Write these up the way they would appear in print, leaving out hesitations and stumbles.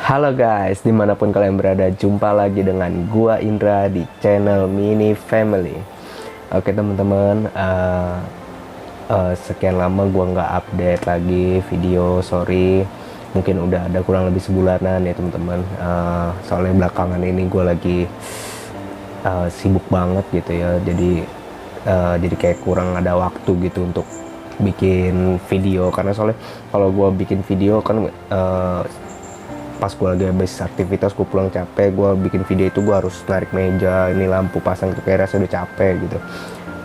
Halo guys, dimanapun kalian berada, jumpa lagi dengan gua Indra di channel Mini Family. Oke teman-teman, sekian lama gua nggak update lagi video, sorry. Mungkin udah ada kurang lebih sebulanan ya teman-teman. Soalnya belakangan ini gua lagi sibuk banget gitu ya, jadi kayak kurang ada waktu gitu untuk bikin video. Karena soalnya kalau gua bikin video kan pas gue lagi habis aktivitas, gue pulang capek, gue bikin video itu gue harus narik meja, ini lampu pasang itu kayak rasa udah capek gitu.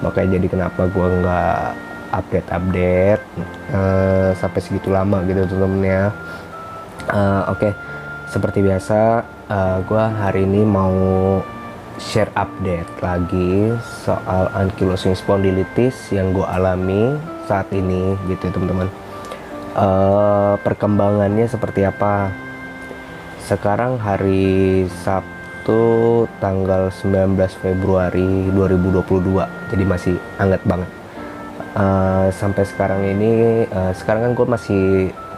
Makanya jadi kenapa gue nggak update sampai segitu lama gitu temen-temen ya. Oke, seperti biasa gue hari ini mau share update lagi soal ankylosing spondylitis yang gue alami saat ini gitu teman-teman. Perkembangannya seperti apa? Sekarang hari Sabtu tanggal 19 Februari 2022, jadi masih hangat banget. Sampai sekarang ini, sekarang kan gue masih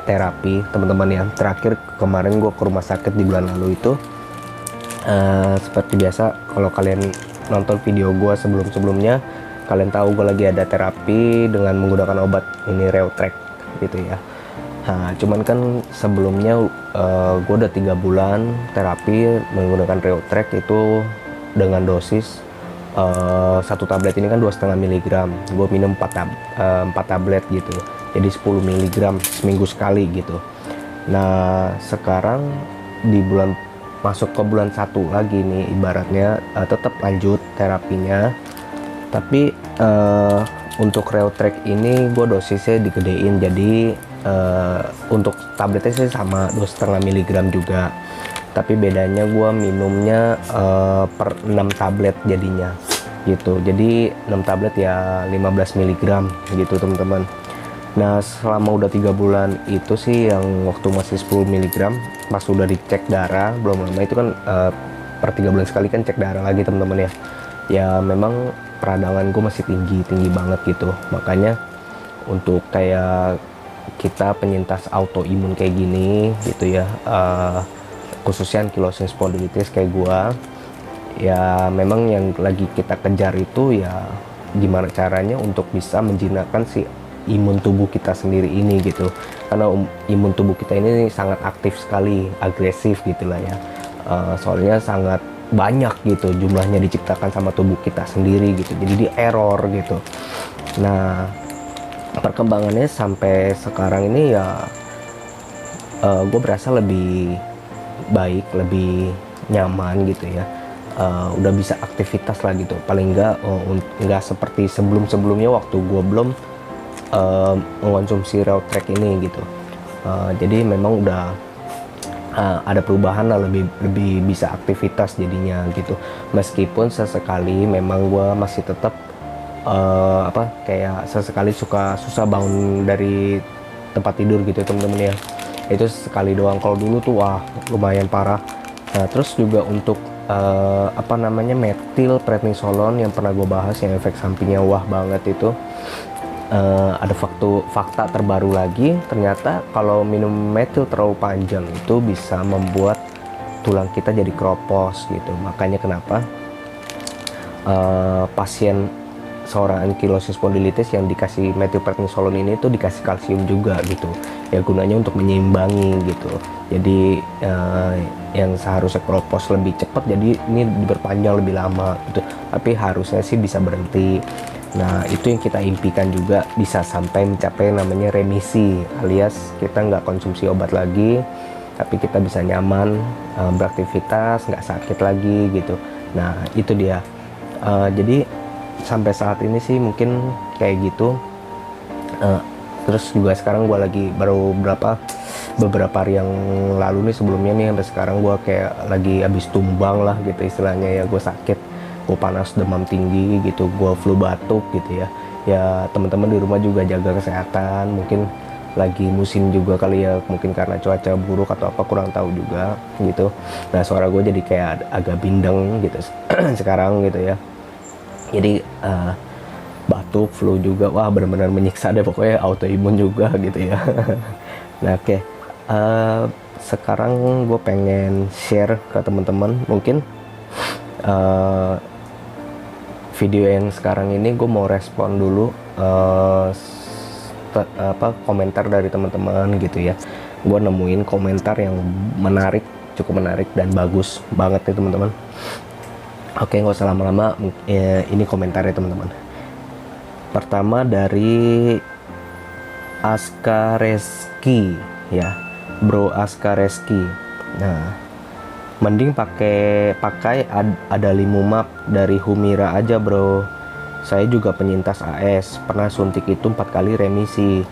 terapi teman-teman ya. Terakhir kemarin gue ke rumah sakit di bulan lalu itu. Seperti biasa, kalau kalian nonton video gue sebelum-sebelumnya, kalian tahu gue lagi ada terapi dengan menggunakan obat ini Reutrek gitu ya. Nah, cuman kan sebelumnya gue udah 3 bulan terapi menggunakan Reutrek itu dengan dosis 1 tablet ini kan 2,5 mg. Gue minum 4 tablet gitu, jadi 10 mg seminggu sekali gitu. Nah sekarang di masuk ke bulan 1 lagi nih ibaratnya, tetap lanjut terapinya, tapi untuk Reutrek ini gue dosisnya digedein, jadi untuk tabletnya sih sama 2,5 mg juga, tapi bedanya gue minumnya per 6 tablet jadinya gitu. Jadi 6 tablet ya 15 mg gitu teman-teman. Nah selama udah 3 bulan itu sih, yang waktu masih 10 mg, pas udah dicek darah belum lama itu kan per 3 bulan sekali kan cek darah lagi teman-teman ya. Ya memang peradangan gue masih tinggi banget gitu. Makanya untuk kayak kita penyintas autoimun kayak gini gitu ya, khususnya ankylosing spondylitis kayak gua, ya memang yang lagi kita kejar itu ya gimana caranya untuk bisa menjinakkan si imun tubuh kita sendiri ini gitu. Karena imun tubuh kita ini sangat aktif sekali, agresif gitulah ya. Soalnya sangat banyak gitu jumlahnya diciptakan sama tubuh kita sendiri gitu, jadi di error gitu. Nah perkembangannya sampai sekarang ini ya gue berasa lebih baik, lebih nyaman gitu ya. Udah bisa aktivitas lah gitu, paling enggak seperti sebelumnya waktu gue belum mengonsumsi Reutrek ini gitu. Jadi memang udah ada perubahan lah, lebih bisa aktivitas jadinya gitu. Meskipun sesekali memang gue masih tetap kayak sesekali susah bangun dari tempat tidur gitu temen-temen ya. Itu sekali doang, kalau dulu tuh wah lumayan parah. Nah terus juga untuk metil prednisolon yang pernah gue bahas, yang efek sampingnya wah banget itu, ada fakta terbaru lagi, ternyata kalau minum metil terlalu panjang itu bisa membuat tulang kita jadi keropos gitu. Makanya kenapa pasien seorang ankylosing spondylitis yang dikasih methylprednisolone ini tuh dikasih kalsium juga gitu ya, gunanya untuk menyeimbangi gitu. Jadi yang seharusnya keropos lebih cepat jadi ini diperpanjang lebih lama gitu, tapi harusnya sih bisa berhenti. Nah itu yang kita impikan juga, bisa sampai mencapai namanya remisi, alias kita nggak konsumsi obat lagi tapi kita bisa nyaman beraktivitas, nggak sakit lagi gitu. Nah itu dia. Jadi sampai saat ini sih mungkin kayak gitu. Terus juga sekarang gue lagi baru beberapa hari yang lalu nih, sebelumnya nih sampai sekarang gue kayak lagi habis tumbang lah gitu istilahnya ya. Gue sakit, gue panas, demam tinggi gitu, gue flu batuk gitu ya. Ya teman-teman di rumah juga jaga kesehatan, mungkin lagi musim juga kali ya, mungkin karena cuaca buruk atau apa kurang tahu juga gitu. Nah suara gue jadi kayak agak bindeng gitu sekarang gitu ya. Jadi batuk, flu juga, wah benar-benar menyiksa deh pokoknya, autoimun juga gitu ya. Nah oke. sekarang gue pengen share ke teman-teman. Mungkin video yang sekarang ini gue mau respon dulu komentar dari teman-teman gitu ya. Gue nemuin komentar yang menarik, cukup menarik dan bagus banget ya teman-teman. Oke, nggak usah lama-lama, ini komentarnya teman-teman. Pertama dari Askareski ya, Bro Askareski. Nah, mending pakai adalimumab dari Humira aja bro. Saya juga penyintas AS, pernah suntik itu 4 kali remisi.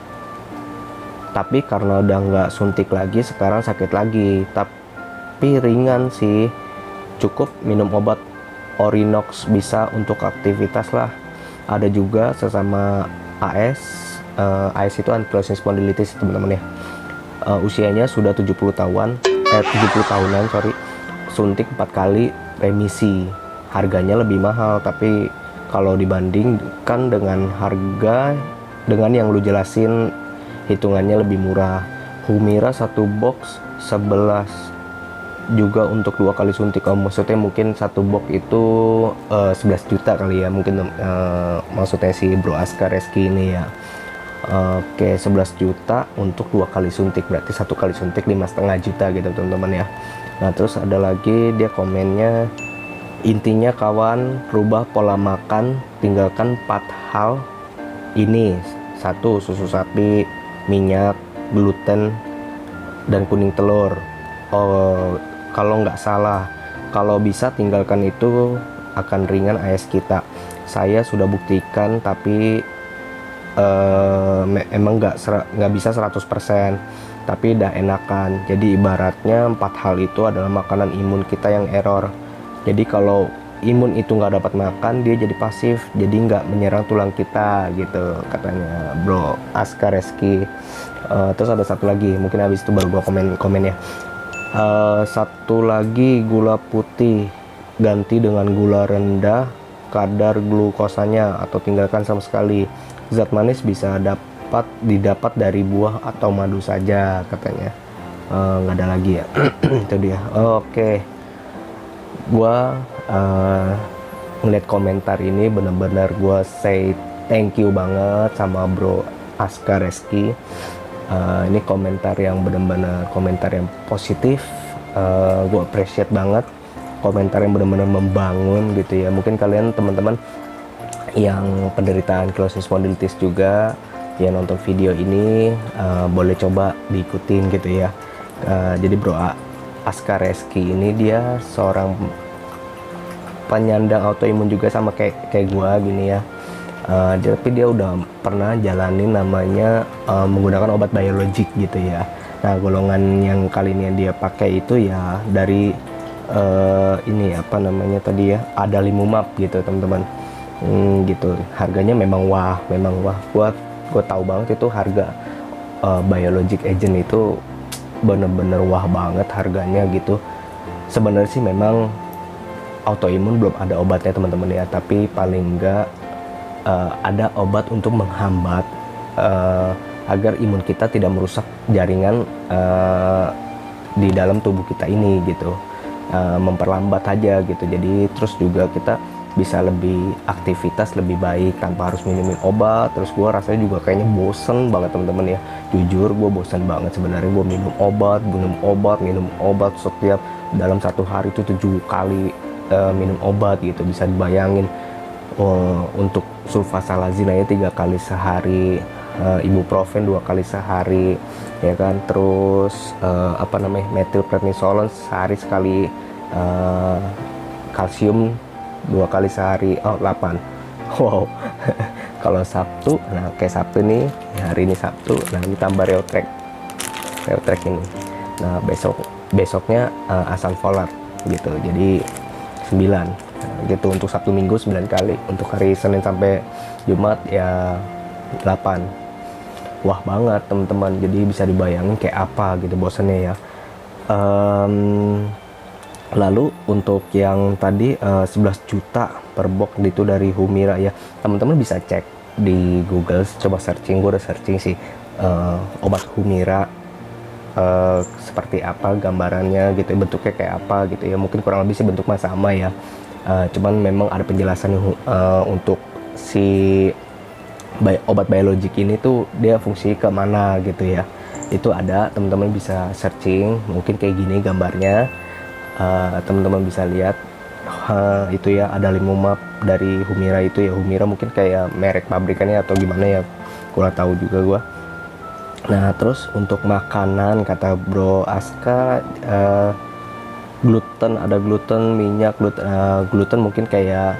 Tapi karena udah nggak suntik lagi, sekarang sakit lagi. Tapi ringan sih, cukup minum obat Orinox bisa untuk aktivitas lah. Ada juga sesama AS, AS itu ankylosing spondylitis teman-teman ya. Usianya sudah 70 tahunan, sorry. Suntik 4 kali remisi. Harganya lebih mahal, tapi kalau dibandingkan dengan harga dengan yang lu jelasin, hitungannya lebih murah. Humira 1 box 11 juga untuk 2 kali suntik. Maksudnya mungkin 1 box itu 11 juta kali ya, mungkin maksudnya si Bro Askareski ini ya. Oke, 11 juta untuk 2 kali suntik, berarti 1 kali suntik 5,5 juta gitu teman-teman ya. Nah, terus ada lagi dia komennya, intinya kawan, rubah pola makan, tinggalkan 4 hal ini. 1, susu sapi, minyak, gluten, dan kuning telur. Kalau nggak salah, kalau bisa tinggalkan itu akan ringan AS kita. Saya sudah buktikan, tapi emang nggak bisa 100%, tapi udah enakan. Jadi ibaratnya 4 hal itu adalah makanan imun kita yang error. Jadi kalau imun itu nggak dapat makan, dia jadi pasif, jadi nggak menyerang tulang kita gitu katanya Bro Askareski. Terus ada satu lagi, mungkin habis itu baru gua komen ya. Satu lagi, gula putih ganti dengan gula rendah kadar glukosanya atau tinggalkan sama sekali. Zat manis bisa didapat dari buah atau madu saja katanya. Nggak ada lagi ya. Itu dia. Oke. Gua ngeliat komentar ini bener-bener gua say thank you banget sama Bro Askareski. Ini komentar yang bener-bener komentar yang positif. Gue appreciate banget komentar yang bener-bener membangun gitu ya. Mungkin kalian teman-teman yang penderita ankylosing spondylitis juga yang nonton video ini boleh coba diikutin gitu ya. Jadi Bro Askareski ini dia seorang penyandang autoimun juga sama kayak gue gini ya. Tapi dia udah pernah jalanin namanya menggunakan obat biologik gitu ya. Nah, golongan yang kali ini dia pakai itu ya dari ini apa namanya tadi ya, adalimumab gitu teman-teman. Gitu. Harganya memang wah. Gua tahu banget itu harga biologic agent itu bener-bener wah banget harganya gitu. Sebenarnya sih memang autoimun belum ada obatnya teman-teman ya, tapi paling enggak ada obat untuk menghambat agar imun kita tidak merusak jaringan di dalam tubuh kita ini gitu, memperlambat aja gitu. Jadi terus juga kita bisa lebih aktivitas lebih baik tanpa harus minumin obat. Terus gue rasanya juga kayaknya bosen banget teman-teman ya, jujur gue bosen banget sebenarnya. Gue minum obat setiap dalam 1 hari itu 7 kali minum obat gitu, bisa dibayangin. Untuk sulfasalazin aja 3 kali sehari, ibuprofen 2 kali sehari ya kan. Terus methylprednisolone sehari sekali, kalsium 2 kali sehari, 8. Wow. Kalau Sabtu, nah kayak Sabtu nih, hari ini Sabtu, nah ditambah Reotrek ini. Nah besoknya asam folat gitu, jadi 9 gitu. Untuk Sabtu Minggu 9 kali, untuk hari Senin sampai Jumat ya 8. Wah banget teman-teman, jadi bisa dibayangin kayak apa gitu bosannya ya. Lalu untuk yang tadi 11 juta per box itu dari Humira ya, teman-teman bisa cek di Google, coba searching. Gue udah searching sih obat Humira seperti apa gambarannya gitu, bentuknya kayak apa gitu ya. Mungkin kurang lebih sih bentuknya sama ya. Cuman memang ada penjelasan untuk si obat biologik ini tuh dia fungsi ke mana gitu ya. Itu ada, teman-teman bisa searching, mungkin kayak gini gambarnya. Teman-teman bisa lihat itu ya, ada Limumab dari Humira itu ya. Humira mungkin kayak merek pabrikannya atau gimana ya, kurang tahu juga gua. Nah terus untuk makanan kata Bro Aska, gluten, ada gluten, minyak, gluten mungkin kayak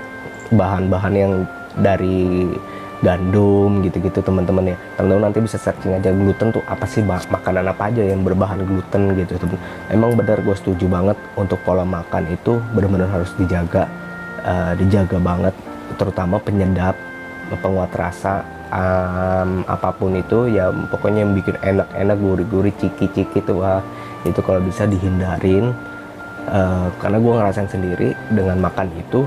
bahan-bahan yang dari gandum gitu-gitu teman-teman ya. Teman-teman nanti bisa searching aja gluten tuh apa sih, makanan apa aja yang berbahan gluten gitu teman. Emang benar, gue setuju banget untuk pola makan itu benar-benar harus dijaga, dijaga banget, terutama penyedap, penguat rasa, apapun itu ya, pokoknya yang bikin enak-enak, gurih-gurih, ciki-ciki tuh itu kalau bisa dihindarin. Karena gue ngerasain sendiri dengan makan itu,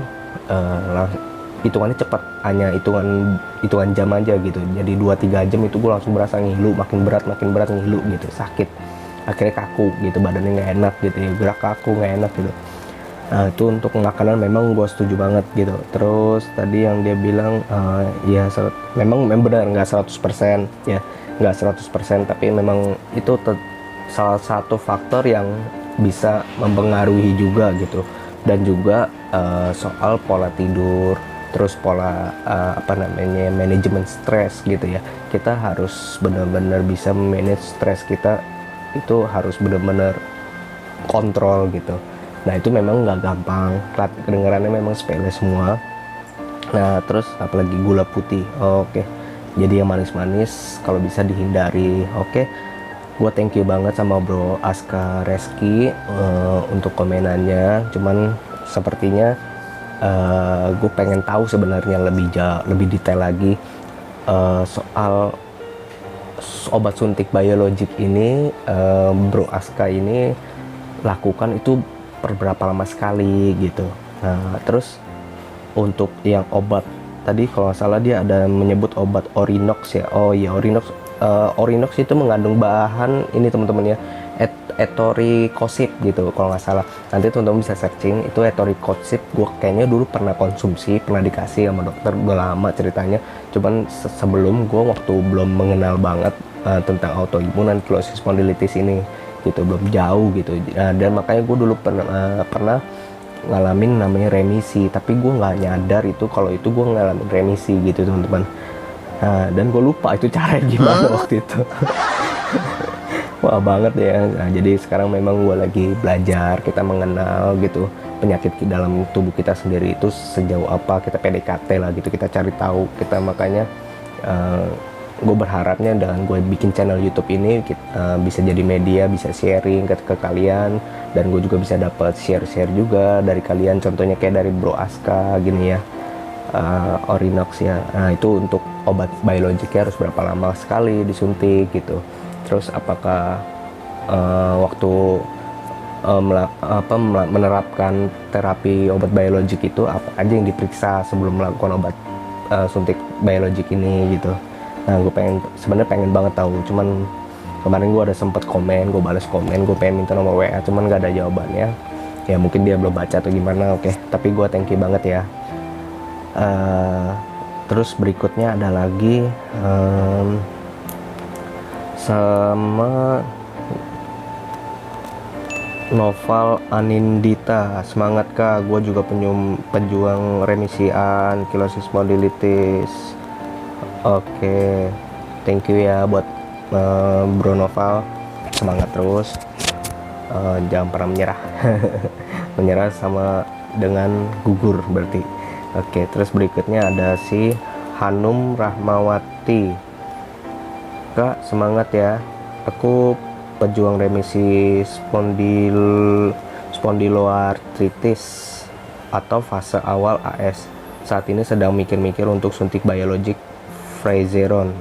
hitungannya cepat, hanya hitungan jam aja gitu. Jadi 2-3 jam itu gue langsung berasa ngilu, makin berat ngilu gitu, sakit, akhirnya kaku gitu, badannya nggak enak gitu ya, gerak kaku, nggak enak gitu. Nah itu untuk makanan memang gue setuju banget gitu. Terus tadi yang dia bilang, ya memang benar nggak 100% ya, nggak 100%, tapi memang itu salah satu faktor yang bisa mempengaruhi juga gitu. Dan juga soal pola tidur, terus pola manajemen stres gitu ya. Kita harus benar-benar bisa manage stres kita, itu harus benar-benar kontrol gitu. Nah itu memang nggak gampang, kedengarannya memang sepele semua. Nah terus apalagi gula putih, oke. Jadi yang manis-manis kalau bisa dihindari. Oke, gue thank you banget sama Bro Aska Reski untuk komenannya. Cuman sepertinya gue pengen tahu sebenarnya lebih detail lagi soal obat suntik biologik ini. Bro Aska ini lakukan itu per berapa lama sekali gitu. Nah terus untuk yang obat tadi kalau nggak salah dia ada menyebut obat Orinox ya. Oh iya, Orinox itu mengandung bahan ini teman-teman ya, etorikosip gitu kalau nggak salah. Nanti teman-teman bisa searching itu etorikosip. Gue kayaknya dulu pernah konsumsi, pernah dikasih sama dokter, udah lama ceritanya. Cuman sebelum gue waktu belum mengenal banget tentang autoimun dan kilosis spondylitis ini gitu, belum jauh gitu. Dan makanya gue dulu pernah ngalamin namanya remisi, tapi gue nggak nyadar itu kalau itu gue ngalamin remisi gitu teman-teman. Dan gue lupa itu caranya gimana waktu itu. Wah banget ya. Nah, jadi sekarang memang gue lagi belajar, kita mengenal gitu penyakit di dalam tubuh kita sendiri itu sejauh apa, kita PDKT lah gitu, kita cari tahu. Kita makanya gue berharapnya dengan gue bikin channel YouTube ini bisa jadi media, bisa sharing ke kalian, dan gue juga bisa dapat share juga dari kalian. Contohnya kayak dari Bro Aska gini ya, Orinox ya. Nah itu untuk obat biologiknya harus berapa lama sekali disuntik gitu. Terus apakah waktu menerapkan terapi obat biologik itu apa aja yang diperiksa sebelum melakukan obat suntik biologik ini gitu. Nah gue sebenarnya pengen banget tahu. Cuman kemarin gue ada sempet komen, gue balas komen, gue pengen minta nomor WA, cuman gak ada jawabannya. Ya mungkin dia belum baca atau gimana. Oke, tapi gue thank you banget ya. Terus berikutnya ada lagi sama Noval Anindita, semangat kak, gue juga pejuang remisian kilosis spondylitis. Oke, thank you ya buat Bro Noval, semangat terus, jangan pernah menyerah. Menyerah sama dengan gugur berarti. Oke, terus berikutnya ada si Hanum Rahmawati, kak semangat ya, aku pejuang remisi spondyloartritis atau fase awal AS. Saat ini sedang mikir-mikir untuk suntik biologik Frazeron.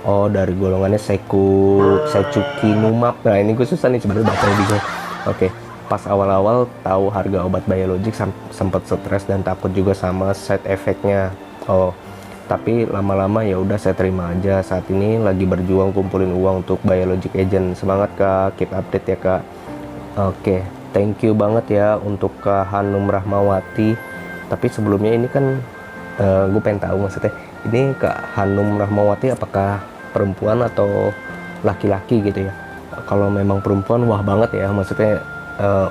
Oh, dari golongannya secukinumab. Nah, ini gue susah nih sebenarnya baca bingung. Oke, pas awal-awal tahu harga obat biologik sempat stres dan takut juga sama side effect-nya. Oh, tapi lama-lama ya udah saya terima aja. Saat ini lagi berjuang kumpulin uang untuk Biologic Agent. Semangat Kak, keep update ya Kak. Oke, thank you banget ya untuk Kak Hanum Rahmawati. Tapi sebelumnya ini kan gue pengen tahu, maksudnya ini Kak Hanum Rahmawati apakah perempuan atau laki-laki gitu ya? Kalau memang perempuan, wah banget ya, maksudnya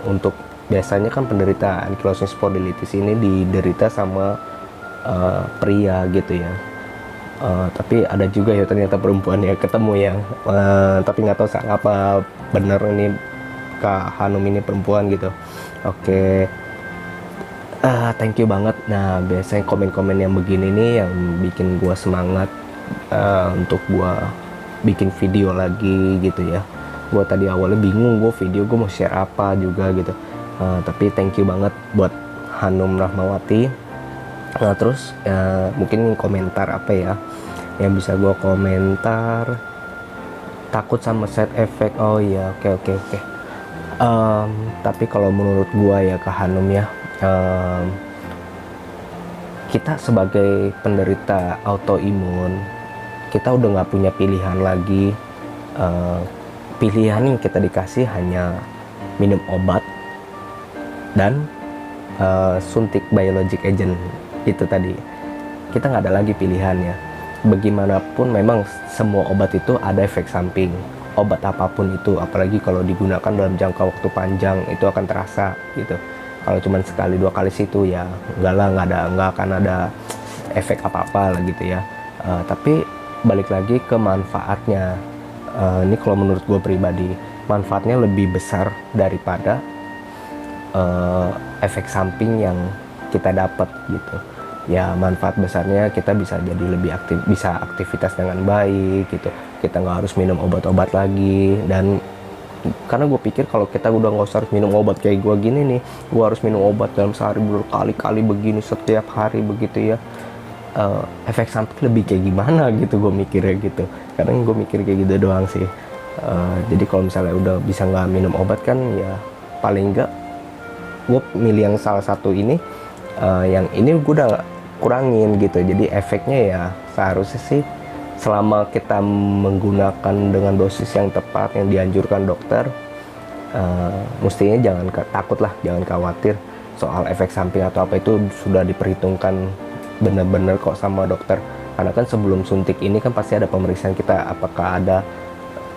untuk biasanya kan penderita ankylosing spondylitis ini diderita sama pria gitu ya. Tapi ada juga ya ternyata perempuan ya ketemu ya. Tapi nggak tahu apa bener ini Kak Hanum ini perempuan gitu. Oke. Thank you banget. Nah, biasanya komen-komen yang begini nih yang bikin gua semangat untuk gua bikin video lagi gitu ya. Gua tadi awalnya bingung gua mau share apa juga gitu. Tapi thank you banget buat Hanum Rahmawati. Terus mungkin komentar apa ya yang bisa gua komentar, takut sama side effect. Oh iya, oke. Tapi kalau menurut gua ya Kak Hanum ya, kita sebagai penderita autoimun, kita udah nggak punya pilihan lagi. Pilihan yang kita dikasih hanya minum obat dan suntik biologic agent. Itu tadi, kita nggak ada lagi pilihannya. Bagaimanapun memang semua obat itu ada efek samping, obat apapun itu, apalagi kalau digunakan dalam jangka waktu panjang itu akan terasa gitu. Kalau cuma sekali dua kali situ ya nggak akan ada efek apa-apa lah gitu ya. Tapi balik lagi ke manfaatnya. Ini kalau menurut gue pribadi, manfaatnya lebih besar daripada efek samping yang kita dapat gitu. Ya manfaat besarnya kita bisa jadi lebih aktif, bisa aktivitas dengan baik gitu. Kita nggak harus minum obat-obat lagi. Dan karena gue pikir kalau kita udah nggak usah harus minum obat kayak gue gini nih, gue harus minum obat dalam sehari berkali-kali begini setiap hari begitu ya, efek samping lebih kayak gimana gitu gue mikirnya gitu. Kadang gue mikir kayak gitu doang sih. Jadi kalau misalnya udah bisa nggak minum obat kan ya paling nggak gue milih yang salah satu ini, yang ini gue udah kurangin gitu. Jadi efeknya ya seharusnya sih selama kita menggunakan dengan dosis yang tepat yang dianjurkan dokter, mestinya jangan takut lah, jangan khawatir soal efek samping atau apa, itu sudah diperhitungkan benar-benar kok sama dokter. Karena kan sebelum suntik ini kan pasti ada pemeriksaan kita, apakah ada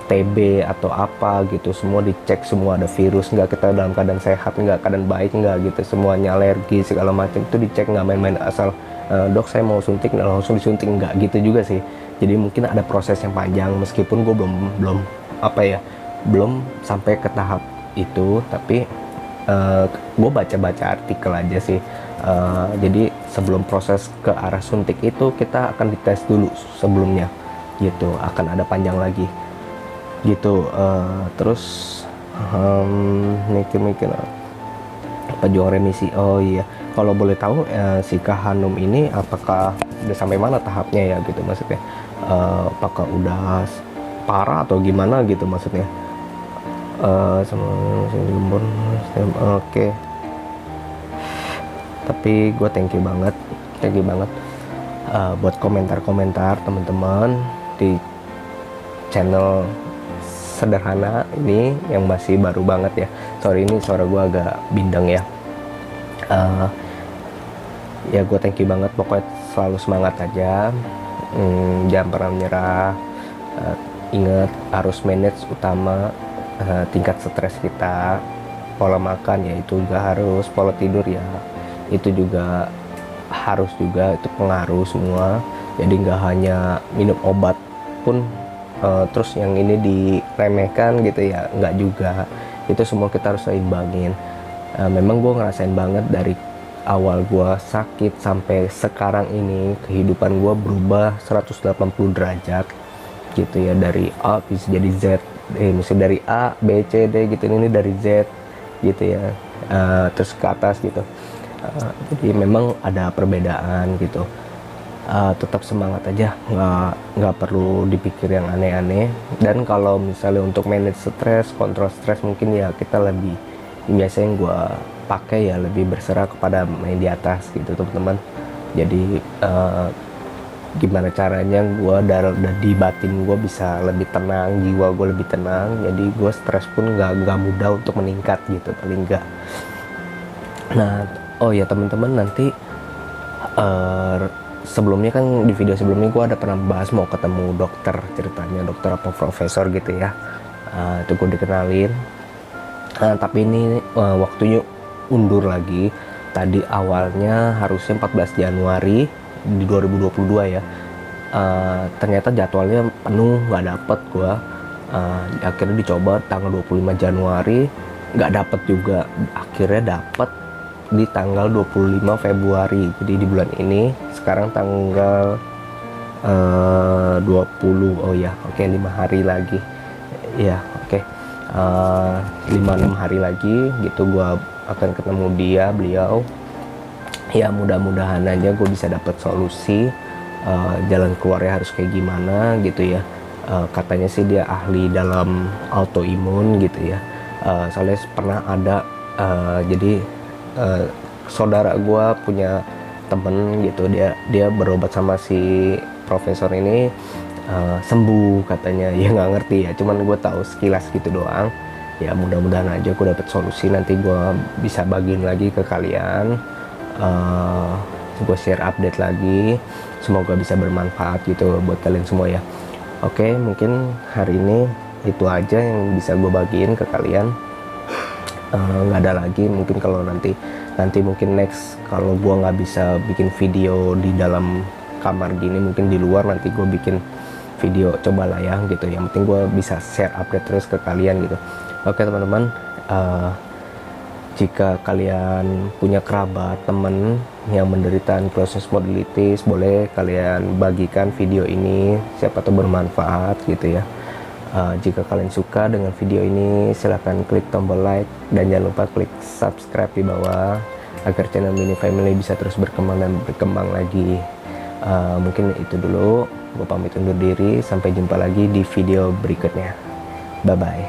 TB atau apa gitu, semua dicek, semua ada virus nggak, kita dalam keadaan sehat nggak, keadaan baik nggak gitu, semuanya alergi segala macam itu dicek, nggak main-main asal dok saya mau suntik nah langsung disuntik, nggak gitu juga sih. Jadi mungkin ada proses yang panjang, meskipun gue belum sampai ke tahap itu, tapi gue baca-baca artikel aja sih. Jadi sebelum proses ke arah suntik itu kita akan dites dulu sebelumnya gitu, akan ada panjang lagi gitu. Terus mikir-mikir pejuang remisi. Oh iya, kalau boleh tahu si Kak Hanum ini apakah udah sampai mana tahapnya ya gitu, maksudnya apakah udah parah atau gimana gitu maksudnya. Oke. Tapi gue thank you banget buat komentar-komentar teman-teman di channel sederhana ini yang masih baru banget ya. Sorry ini suara gue agak bindeng ya. Ya gue thank you banget, pokoknya selalu semangat aja, jangan pernah menyerah. Ingat harus manage utama tingkat stres kita, pola makan ya itu juga harus, pola tidur ya itu juga harus juga, itu pengaruh semua. Jadi nggak hanya minum obat pun terus yang ini diremehkan gitu ya, nggak juga, itu semua kita harus seimbangin. Memang gue ngerasain banget dari awal gue sakit sampai sekarang ini kehidupan gue berubah 180 derajat gitu ya, dari A bisa jadi Z, misalnya dari A, B, C, D gitu, ini dari Z gitu ya, terus ke atas gitu. Jadi memang ada perbedaan gitu. Tetap semangat aja, nggak perlu dipikir yang aneh-aneh. Dan kalau misalnya untuk manage stres, kontrol stres, mungkin ya kita lebih, biasanya yang gue pakai ya lebih berserah kepada main di atas gitu teman-teman. Jadi gimana caranya gue di batin gue bisa lebih tenang, jiwa gue lebih tenang, jadi gue stres pun nggak mudah untuk meningkat gitu paling nggak. Nah, oh ya teman-teman, nanti sebelumnya kan di video sebelumnya gue ada pernah bahas mau ketemu dokter, ceritanya dokter apa profesor gitu ya. Itu gue dikenalin. Tapi ini waktunya undur lagi. Tadi awalnya harusnya 14 Januari di 2022 ya. Ternyata jadwalnya penuh, nggak dapet gue. Akhirnya dicoba tanggal 25 Januari, nggak dapet juga. Akhirnya dapet di tanggal 25 Februari, jadi di bulan ini. Sekarang tanggal 20, oh ya oke, 5 hari lagi ya, oke. 5-6 hari lagi gitu gua akan ketemu beliau ya. Mudah-mudahan aja gue bisa dapat solusi jalan keluarnya harus kayak gimana gitu ya. Katanya sih dia ahli dalam autoimun gitu ya. Soalnya pernah ada jadi saudara gue punya temen gitu, dia berobat sama si profesor ini, sembuh katanya. Ya nggak ngerti ya, cuman gue tahu sekilas gitu doang ya. Mudah-mudahan aja gue dapet solusi, nanti gue bisa bagiin lagi ke kalian, gue share update lagi, semoga bisa bermanfaat gitu buat kalian semua ya. Oke, mungkin hari ini itu aja yang bisa gue bagiin ke kalian. Nggak ada lagi, mungkin kalau nanti mungkin next kalau gue nggak bisa bikin video di dalam kamar gini, mungkin di luar nanti gue bikin video, cobalah ya gitu. Yang penting gue bisa share update terus ke kalian gitu. Oke teman-teman, jika kalian punya kerabat, temen yang menderita ankylosing spondylitis, boleh kalian bagikan video ini, siapa tahu bermanfaat gitu ya. Jika kalian suka dengan video ini, silahkan klik tombol like dan jangan lupa klik subscribe di bawah agar channel Mini Family bisa terus berkembang dan berkembang lagi. Mungkin itu dulu, gue pamit undur diri, sampai jumpa lagi di video berikutnya. Bye bye.